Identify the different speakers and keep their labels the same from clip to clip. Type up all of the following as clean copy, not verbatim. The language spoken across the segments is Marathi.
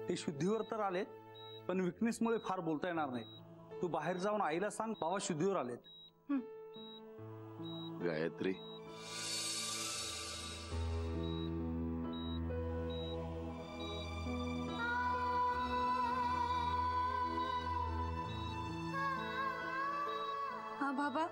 Speaker 1: ते शुद्धीवर तर आलेत, पण विकनेसमुळे फार बोलता येणार नाही. तू बाहेर जाऊन आईला सांग बाबा शुद्धीवर आलेत.
Speaker 2: गायत्री,
Speaker 3: हा बाबा.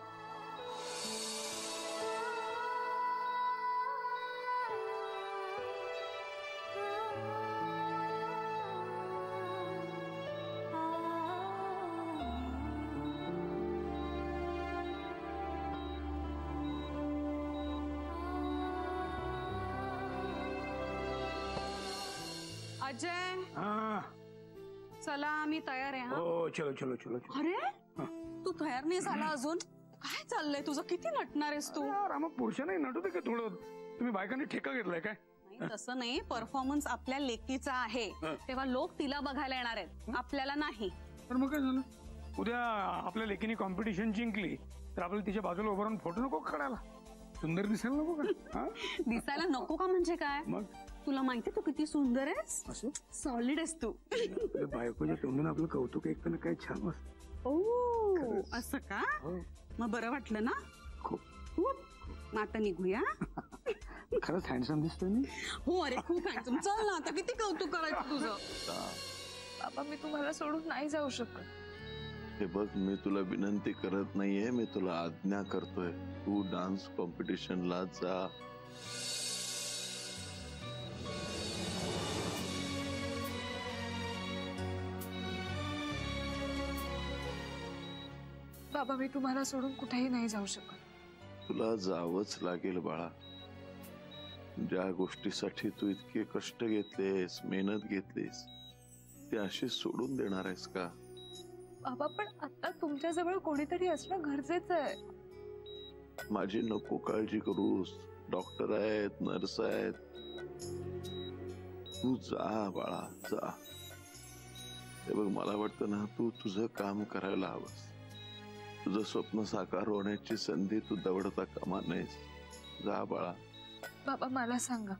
Speaker 4: अजय,
Speaker 5: हाँ
Speaker 4: चला आम्ही तयार आहे.
Speaker 5: ओ चलो चलो चलो चलो.
Speaker 4: अरे तू तयार नाही झाला अजून? काय चाललंय तुझं? किती नटणार आहेस तू?
Speaker 5: यार आम्हा पुरुषांनाही नटू दे का थोडं? तुम्ही बायकांनी ठेका घेतलाय काय?
Speaker 4: नाही तसं नाही, परफॉर्मन्स आपल्या लेकीचा आहे तेव्हा लोक तिला बघायला येणार आहेत, आपल्याला नाही.
Speaker 5: तर मग काय झालं? उद्या आपल्या लेकीने कॉम्पिटिशन जिंकली तर आपल्याला तिच्या बाजूला उभं राहून फोटो नको काढायला? सुंदर दिसायला नको का?
Speaker 4: दिसायला नको का म्हणजे काय?
Speaker 5: मग
Speaker 4: तुला माहिती तू किती सुंदर आहेस,
Speaker 5: असं
Speaker 4: सॉलिड आहेस तू.
Speaker 5: बायकोच्या तोंडून आपलं कौतुक ऐकताना काय छान वाटतं.
Speaker 4: ओ असं का? मग बरं वाटलं ना?
Speaker 5: खूप
Speaker 4: खूप. मग आता निघूया.
Speaker 5: खरंच हँडसम दिसतोय मी.
Speaker 4: हो अरे खूप हँडसम. चल ना, आता किती कौतुक करायचं तुझं.
Speaker 3: बाबा मी तुम्हाला सोडून नाही जाऊ शकत.
Speaker 2: हे बघ, मी तुला विनंती करत नाहीये, मी तुला आज्ञा करतोय. तू डान्स कॉम्पिटिशनला जा.
Speaker 3: बाबा मी तुम्हाला सोडून कुठेही नाही जाऊ शकत.
Speaker 2: तुला जावंच लागेल बाळा. ज्या गोष्टीसाठी तू इतके कष्ट घेतलेस, मेहनत घेतलीस, ते अशी सोडून देणार आहेस का?
Speaker 3: बाबा पण आता तुमच्या जवळ कोणीतरी असणं गरजेचं आहे.
Speaker 2: माझी नको काळजी करूस. डॉक्टर आहेत, नर्स आहेत. तू जा बाळा, जा. हे बघ, मला वाटतं ना, तू तुझं काम करायला हवंस. तुझं स्वप्न साकार होण्याची संधी तू दवडता कामा नाहीस. जा बाळा.
Speaker 3: बाबा मला सांगा,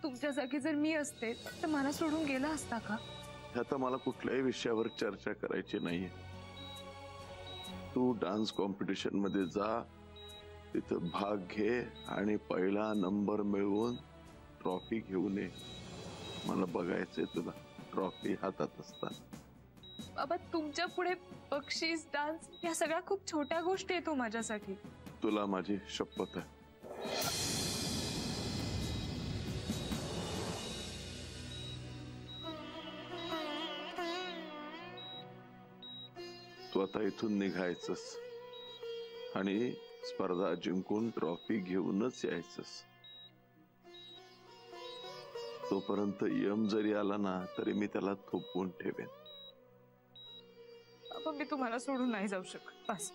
Speaker 3: तुमच्या जागी जर मी असते तर मला सोडून गेला असता का?
Speaker 2: आता मला कुठल्याही विषयावर चर्चा करायची नाहीये. तू डान्स कॉम्पिटिशन मध्ये जा, तिथं भाग घे आणि पहिला नंबर मिळवून ट्रॉफी घेऊन ये. मला बघायचंय तुला ट्रॉफी हातात असताना.
Speaker 3: बाबा तुमच्या पुढे बक्षीस, डान्स या सगळ्या खूप छोट्या गोष्टी आहेत माझ्यासाठी.
Speaker 2: तुला माझी शपथ आहे. तू आता इथून निघायचंस आणि स्पर्धा जिंकून ट्रॉफी घेऊनच यायचंस. तोपर्यंत यम जरी आला ना तरी मी त्याला थोपवून ठेवेन.
Speaker 3: बाबा मी तुम्हाला सोडून नाही जाऊ शकत. बस.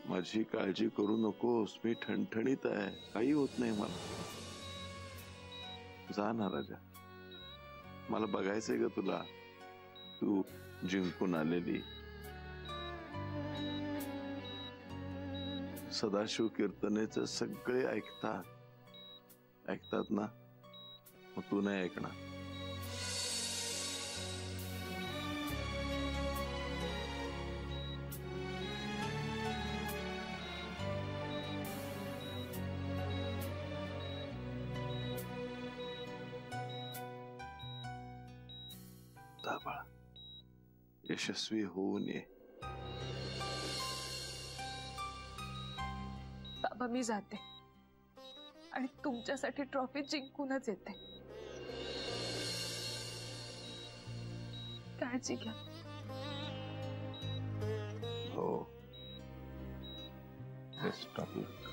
Speaker 2: माझी काळजी करू नकोस. मी ठणठणीत आहे, काही होत नाही मला. जा ना राजा. मला बघायचंय ग तुला, तू जिंकून आलेली. सदाशिव कीर्तनेचे सगळे ऐकतात ना, मग तू नाही ऐकणार. जा बाळा, यशस्वी होऊन ये.
Speaker 3: बाबा मी जाते आणि तुमच्यासाठी ट्रॉफी जिंकूनच येते. काळजी घ्या.
Speaker 2: हो. बेस्ट ऑफ लक.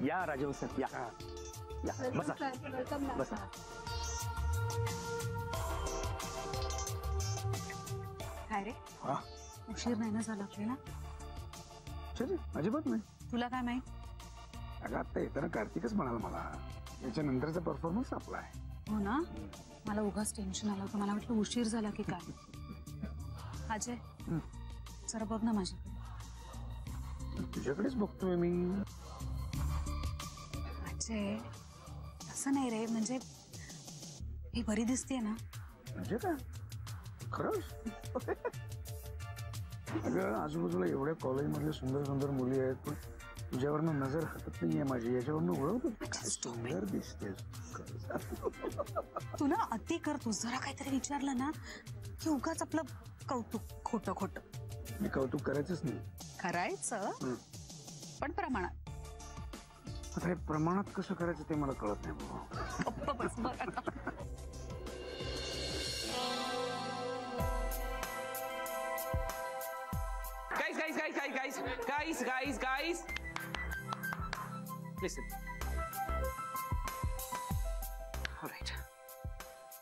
Speaker 6: या राजवंश या बसा बसा.
Speaker 4: काय रे, उशीर नाही ना झाला आपल्याला?
Speaker 5: अजिबात नाही.
Speaker 4: तुला काय माहित?
Speaker 5: अगं आता येताना कार्तिकच म्हणाला मला याच्यानंतरचा परफॉर्मन्स आपला आहे.
Speaker 4: हो ना, मला उगाच टेन्शन आलं होतं. मला वाटलं उशीर झाला की काय. अजय जरा बघ ना माझ्याकडे.
Speaker 5: तुझ्याकडेच बघतोय मी.
Speaker 4: अजय असं नाही रे, म्हणजे ही बरी दिसते ना.
Speaker 5: म्हणजे काय खरंच? अगं आजूबाजूला एवढ्या कॉलेजमधल्या सुंदर सुंदर मुली आहेत, पण तुझ्यावरनं नजर हटत नाहीये माझी. याच्यावरनं ओळखतो काय सुंदर दिसतेस.
Speaker 4: तू ना अति करतोस. जरा काहीतरी विचारलं ना की उगाच आपलं कौतुक खोटं खोटं.
Speaker 5: मी कौतुक करायचंच नाही.
Speaker 4: करायचं पण प्रमाणात.
Speaker 5: आता हे प्रमाणात कसं करायचं ते मला कळत नाही बाबा.
Speaker 4: बस बघ आता.
Speaker 6: Guys. Listen. Alright.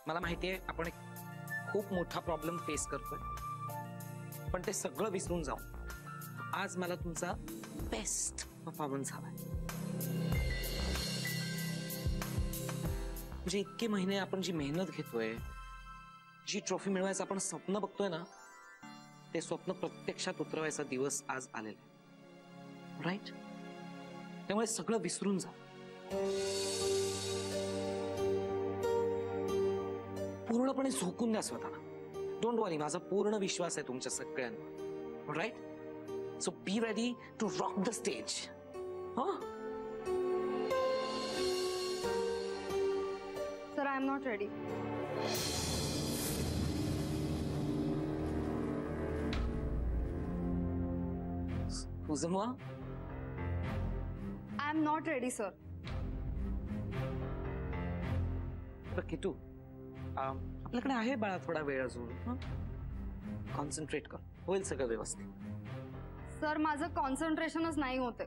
Speaker 6: मला माहितीये आपण एक खूप मोठा प्रॉब्लेम फेस करतोय, पण ते सगळं विसरून जाऊ. आज मला तुमचा बेस्ट परफॉर्मन्स हवाय. म्हणजे इतके महिने आपण जी मेहनत घेतोय, जी ट्रॉफी मिळवायचं आपण स्वप्न बघतोय ना, ते स्वप्न प्रत्यक्षात उतरवायचा दिवस आज आलेला आहे. राईट? त्यामुळे सगळं विसरून जा. पूर्णपणे झोकून द्या स्वतःला. डोंट वरी, माझा पूर्ण विश्वास आहे तुमच्या सगळ्यांवर. Right? So be ready to rock the stage.
Speaker 3: Sir, I am not ready.
Speaker 6: Uzumwa?
Speaker 3: I am not ready sir.
Speaker 6: Kittu, आपल्याकडे आहे बाळा थोडा वेळ अजून. कॉन्सन्ट्रेट कर, होईल सगळं व्यवस्थित.
Speaker 3: सर, माझं कॉन्सन्ट्रेशनच नाही होते.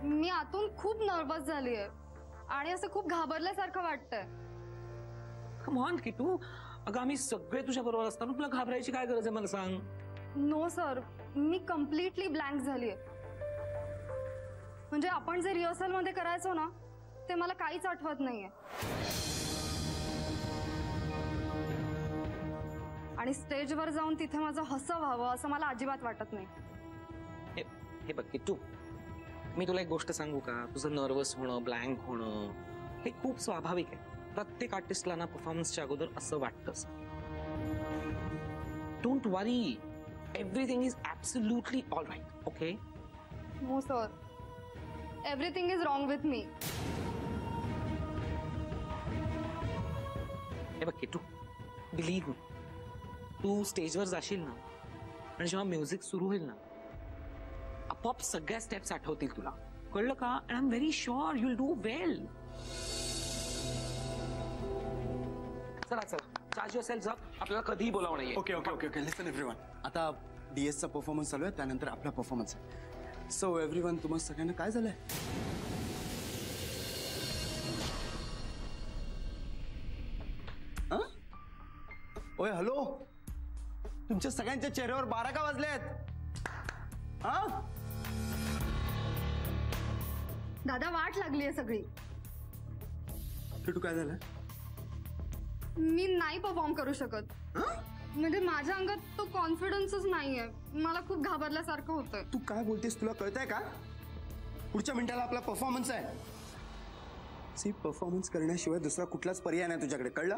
Speaker 3: मी आतून खूप नर्वस झाली आहे आणि असं खूप घाबरल्यासारखं वाटतंय.
Speaker 6: कम ऑन किटू, अगं आम्ही सगळे तुझ्या बरोबर असताना तुला घाबरायची काय गरज आहे मला सांग.
Speaker 3: नो सर, मी कम्प्लिटली ब्लँक झालीये. म्हणजे आपण जे रिहर्सल मध्ये करायचो ना, ते मला काहीच आठवत नाहीये. आणि स्टेजवर जाऊन तिथे माझं हसं व्हावं असं मला अजिबात वाटत नाही.
Speaker 6: हे बघ किट्टू, मी तुला एक गोष्ट सांगू का? तुझं नर्वस होणं, ब्लँक होणं हे खूप स्वाभाविक आहे. प्रत्येक आर्टिस्टला ना परफॉर्मन्सच्या अगोदर असं वाटतंच. Don't worry, everything is absolutely all right. Okay?
Speaker 3: No sir, everything is wrong with me.
Speaker 6: हे बघ किट्टू, बिलीव्ह मी, तू स्टेजवर जाशील ना आणि जेव्हा म्युझिक सुरू होईल ना, आपोआप सगळ्या स्टेप्स आठवतील तुला. कळलं का? And I am very sure you will do well. चला चार्ज युअरसेल्फ अप. आपल्याला कधीही बोलावं नाहीये.
Speaker 7: ओके. लिसन एव्हरीवन, आता DS चा परफॉर्मन्स चालू आहे, त्यानंतर आपला परफॉर्मन्स आहे. सो एव्हरीवन, तुम्हाला सगळ्यांना काय झालंय? ओय हॅलो, तुमच्या सगळ्यांच्या चेहऱ्यावर 12 का वाजलेत?
Speaker 3: दादा, वाट लागली आहे सगळी.
Speaker 7: किटू, काय झालं?
Speaker 3: मी नाही परफॉर्म करू शकत. म्हणजे माझ्या अंगात तो कॉन्फिडन्सच नाहीये. मला खूप घाबरल्यासारखं होतंय.
Speaker 7: तू काय बोलतेस? तुला कळतंय का? पुढच्या मिनिटाला आपला परफॉर्मन्स आहे. सी, परफॉर्मन्स करण्याशिवाय दुसरा कुठलाच पर्याय नाही तुझ्याकडे, कळलं?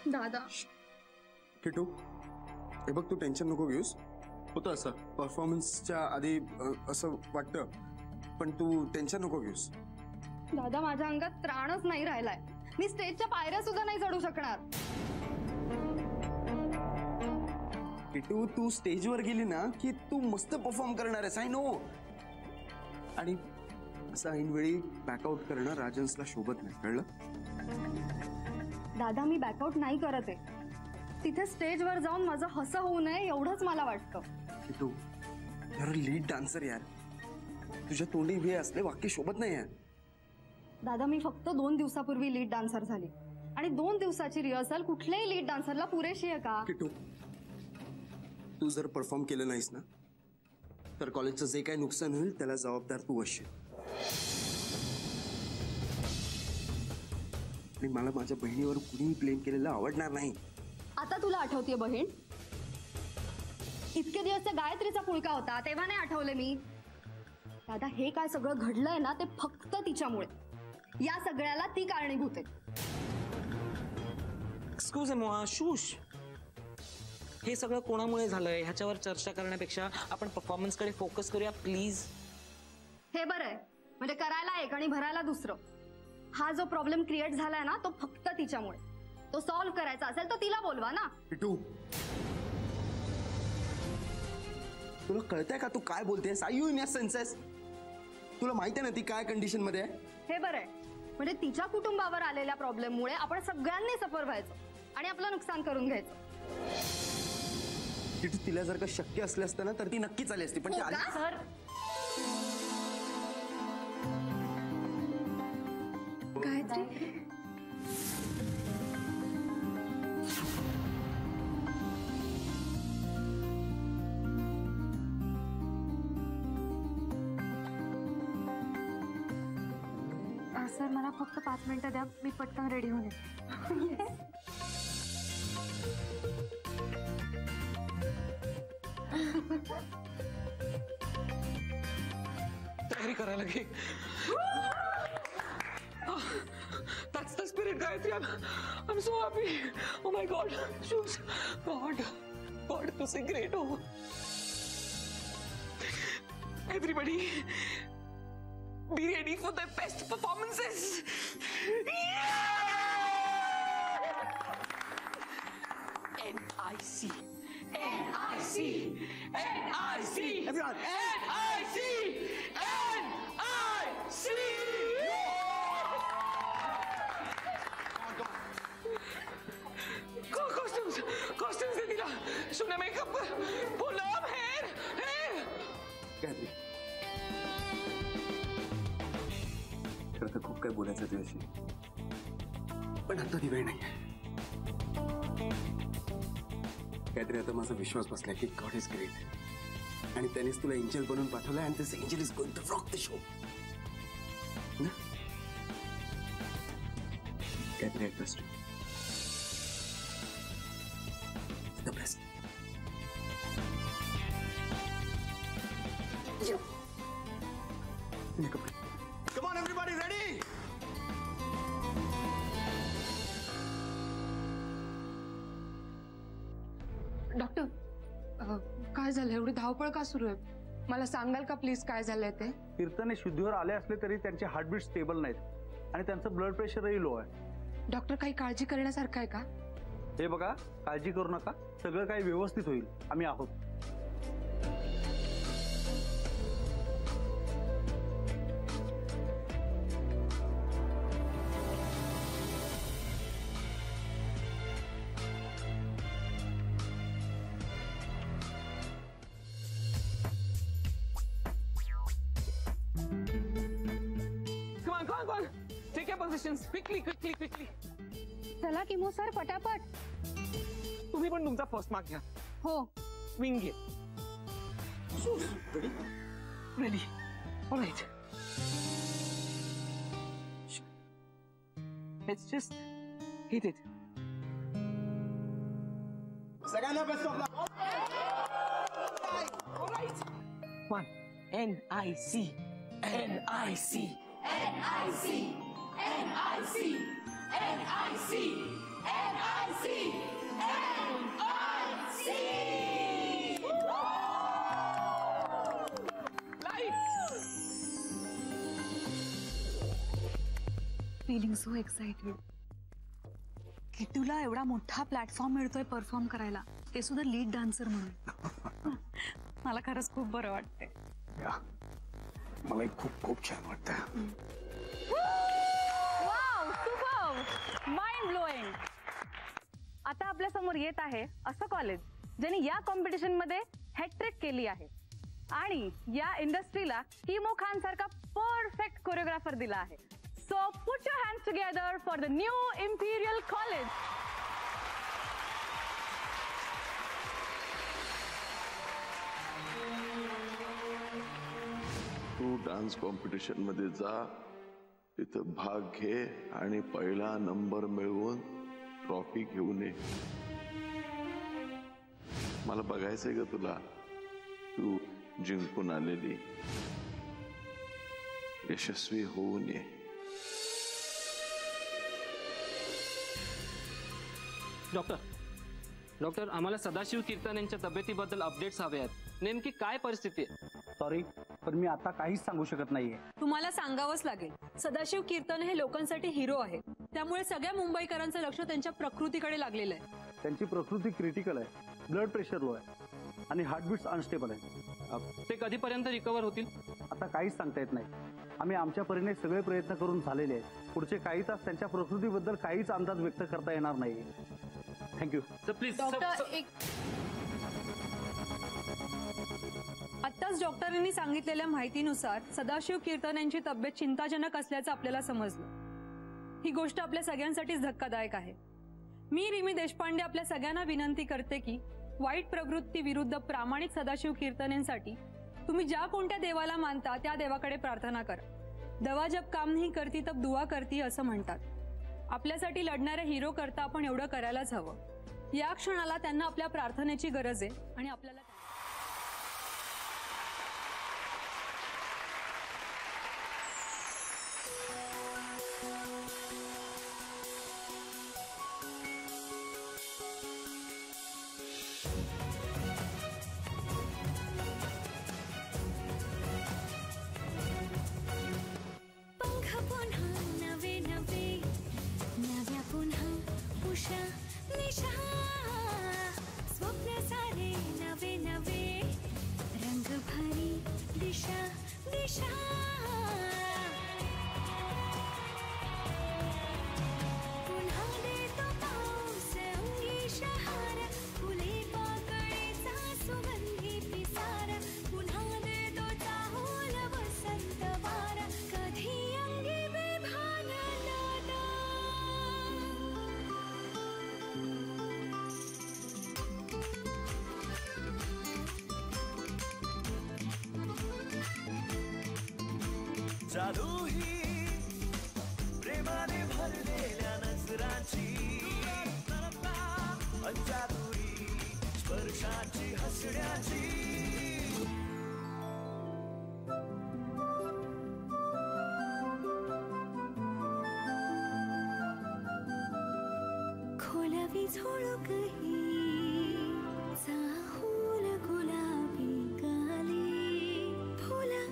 Speaker 3: दादा,
Speaker 7: किटू, हे बघ, तू टेन्शन नको घेऊस. होतं असं परफॉर्मन्सच्या आधी असं वाटतं, पण तू टेन्शन नको घेऊस.
Speaker 3: दादा, माझ्या अंगात त्राणच नाही राहिलाय. मी स्टेजच्या पायऱ्या सुद्धा नाही चढू शकणार.
Speaker 7: किटू, तू स्टेजवर गेली ना की तू मस्त परफॉर्म करणार आहेस, आय नो. आणि असं ऐनवेळी बॅकआउट करणं राजन्सला शोभत नाही, कळलं?
Speaker 3: दादा, मी बॅकआउट नाही करत आहे. तिथे स्टेजवर जाऊन माझं हसं होऊ नये एवढंच मला वाटतं.
Speaker 7: किटू, यार लीड डान्सर यार, तुझ्या तोंडी हे असले वाक्य शोभत नाही यार.
Speaker 3: दादा, मी फक्त 2 दिवसापूर्वी लीड डान्सर झाली आणि 2 दिवसाची रिहर्सल कुठल्याही लीड डान्सरला पुरेशी आहे का?
Speaker 7: किटू, तू जर परफॉर्म केलं नाहीस ना तर कॉलेजचं जे काही नुकसान होईल त्याला जबाबदार तू असशील. आणि मला माझ्या बहिणीवर कुणीही ब्लेम केलेलं आवडणार नाही.
Speaker 3: आता तुला आठवतीये बहीण? इतके दिवस त्या गायत्रीचा पुळका होता तेव्हा नाही आठवले मी? दादा हे काय सगळं घडलंय ना ते फक्त तिच्यामुळे. या सगळ्याला ती कारणीभूत आहे.
Speaker 6: एक्सक्यूज मी आशुष, हे सगळं कोणामुळे झालंय ह्याच्यावर चर्चा करण्यापेक्षा आपण परफॉर्मन्सकडे फोकस करूया प्लीज.
Speaker 3: हे बरं आहे, म्हणजे करायला एक आणि भरायला दुसरं. हा जो प्रॉब्लेम क्रिएट झालाय ना तो फक्त तिच्यामुळे. तो सॉल्व्ह करायचा असेल तर तिला बोलवा ना.
Speaker 7: पिटू, तुला कळतंय का तू काय बोलतेस? Are you in your senses? तुला माहिती आहे ना ती काय कंडिशन मध्ये आहे?
Speaker 3: हे बरं आहे, म्हणजे तिच्या कुटुंबावर आलेल्या प्रॉब्लेममुळे आपण सगळ्यांनी सफर व्हायचं आणि आपलं नुकसान करून घ्यायचं.
Speaker 7: तिला जर का शक्य असलं असतं ना तर ती नक्कीच आली असती, पण ती आली.
Speaker 3: सर
Speaker 4: गायत्री
Speaker 8: सर मला फक्त 5 मिनिटं द्या, मी पटकन रेडी होऊन येते.
Speaker 6: तयारी करायला घे. That's the spirit, Gayatri. I'm so happy. Oh my God. Shoes. God, Tu say great हो. Everybody, be ready for the best performances. NIC.
Speaker 7: Everyone,
Speaker 6: Costumes दे दिला. शुने makeup, pull up, hair.
Speaker 7: Gayatri, खरं तर खूप काय बोलायचं तुझ्याशी, पण आता ती वेळ नाहीये. गायत्री, आता माझा विश्वास बसलाय की गॉड इज ग्रेट आणि त्यानेच तुला एंजल बनवून पाठवलाय आणि this angel is going to rock the show. Gayatri, I trust you. The best. Come on, everybody, ready?
Speaker 8: Doctor, काय झालं? एवढी धावपळ का सुरू आहे? मला सांगाल का प्लीज काय झालंय ते?
Speaker 1: कीर्तने शुद्धीवर आले असले तरी त्यांचे हार्टबीट स्टेबल नाहीत आणि त्यांचं ब्लड प्रेशरही लो आहे.
Speaker 8: डॉक्टर, काही काळजी करण्यासारखं आहे का?
Speaker 1: हे बघा, काळजी करू नका, सगळं काही व्यवस्थित होईल. आम्ही आहोत.
Speaker 6: Come on. Take your positions. Quickly.
Speaker 3: चला किमो सर पटापट.
Speaker 6: तुम्ही पण तुमचा फर्स्ट मार्क घ्या.
Speaker 3: हो.
Speaker 6: विंग घे. Ready. All right. Let's just hit it.
Speaker 7: सगळ्यांना best of luck.
Speaker 6: All right. One. NIC.
Speaker 4: Feeling so excited. किट्टूला एवढा मोठा प्लॅटफॉर्म मिळतोय परफॉर्म करायला, ते सुद्धा लीड डान्सर म्हणून. मला खरंच खूप बरं वाटतंय.
Speaker 5: मलाही खूप खूप छान वाटतं.
Speaker 9: Wow, superb, mind blowing. आता आपल्या समोर येत आहे असं कॉलेज ज्यांनी या कॉम्पिटिशन मध्ये हॅट्रिक केली आहे आणि या इंडस्ट्रीला किमो खान सारखा परफेक्ट कोरिओग्राफर दिला आहे. So put your hands together for the new Imperial College.
Speaker 2: तू डान्स कॉम्पिटिशन मध्ये जा, तिथं भाग घे आणि पहिला नंबर मिळवून ट्रॉफी घेऊन ये. मला बघायचंय ग तुला, तू जिंकून आलेली यशस्वी होऊन ये.
Speaker 10: डॉक्टर आम्हाला सदाशिव कीर्तन यांच्या तब्येतीबद्दल अपडेट्स हवे आहेत. नेमकी काय परिस्थिती आहे?
Speaker 1: सॉरी, पण मी आता काहीच सांगू शकत नाहीये.
Speaker 11: तुम्हाला सांगावंच लागेल. सदाशिव कीर्तन हे लोकांसाठी हिरो आहे, त्यामुळे सगळ्या मुंबईकरांचं लक्ष त्यांच्या प्रकृतीकडे लागलेलं आहे.
Speaker 1: त्यांची प्रकृती क्रिटिकल आहे, ब्लड प्रेशर लो आहे आणि हार्टबीट्स अनस्टेबल आहे.
Speaker 10: ते कधीपर्यंत रिकवर होतील?
Speaker 1: आता काहीच सांगता येत नाही. आम्ही आमच्या परीने सगळे प्रयत्न करून झालेले आहेत. पुढचे काही तास त्यांच्या प्रकृतीबद्दल काहीच अंदाज व्यक्त करता येणार नाही. थँक्यू.
Speaker 10: Sir please.
Speaker 11: डॉक्टर आत्ताच डॉक्टरांनी सांगितलेल्या माहितीनुसार सदाशिव कीर्तन यांची तब्येत चिंताजनक असल्याचं आपल्याला समजलं. ही गोष्ट आपल्या सगळ्यांसाठीच धक्कादायक आहे. मी रिमी देशपांडे आपल्या सगळ्यांना विनंती करते की वाईट प्रवृत्ती विरुद्ध प्रामाणिक सदाशिव कीर्तनेंसाठी तुम्ही ज्या कोणत्या देवाला मानता त्या देवाकडे प्रार्थना करा. दवा जब काम नाही करती तब दुआ करती असं म्हणतात. आपल्यासाठी लढणाऱ्या हिरो करता आपण एवढं करायलाच हवं. या क्षणाला त्यांना आपल्या प्रार्थनेची गरज आहे आणि आपल्याला
Speaker 12: जादू ही प्रेमाने भरलेल्या नजरांची, अंजादुरी स्पर्शाची हसण्याची.
Speaker 13: खोलवी झोळूक ही चाहूल गुलाबी गाली, फुला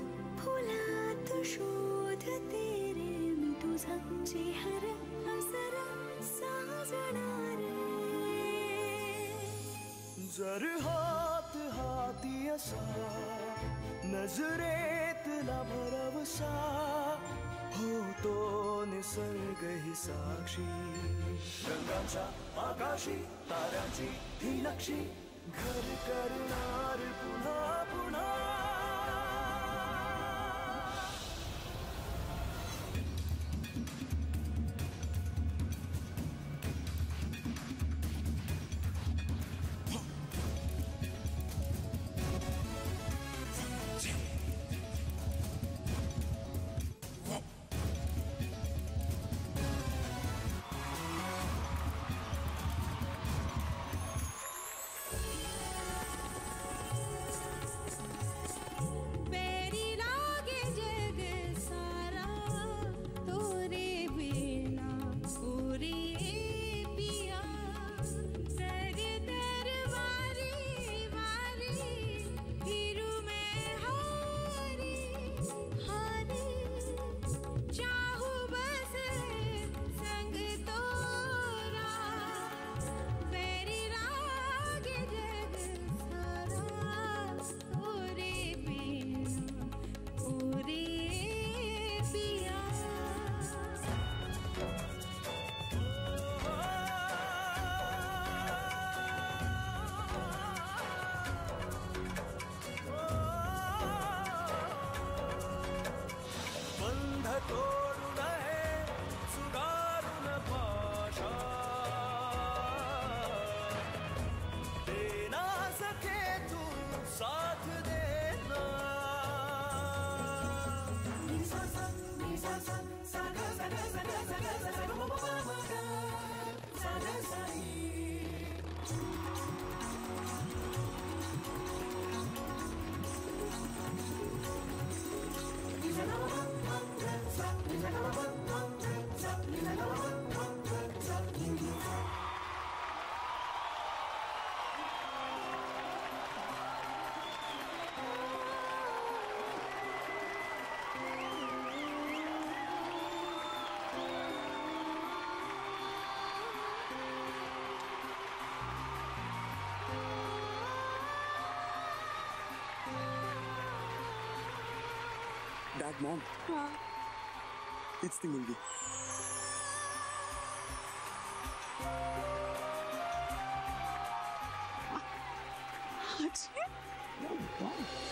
Speaker 13: फुलात शोध तेरे मी तुझा चेहरा हसरा साजणार.
Speaker 12: जर हात हाती असा नजरेतला भरवसा, होतो निसर्ग ही साक्षी. रंगांच्या आकाशी ताऱ्यांची ही नक्षी, घर करणार पुन्हा पुन्हा.
Speaker 7: डॅड मॉम तीच ती मुलगी
Speaker 11: अजय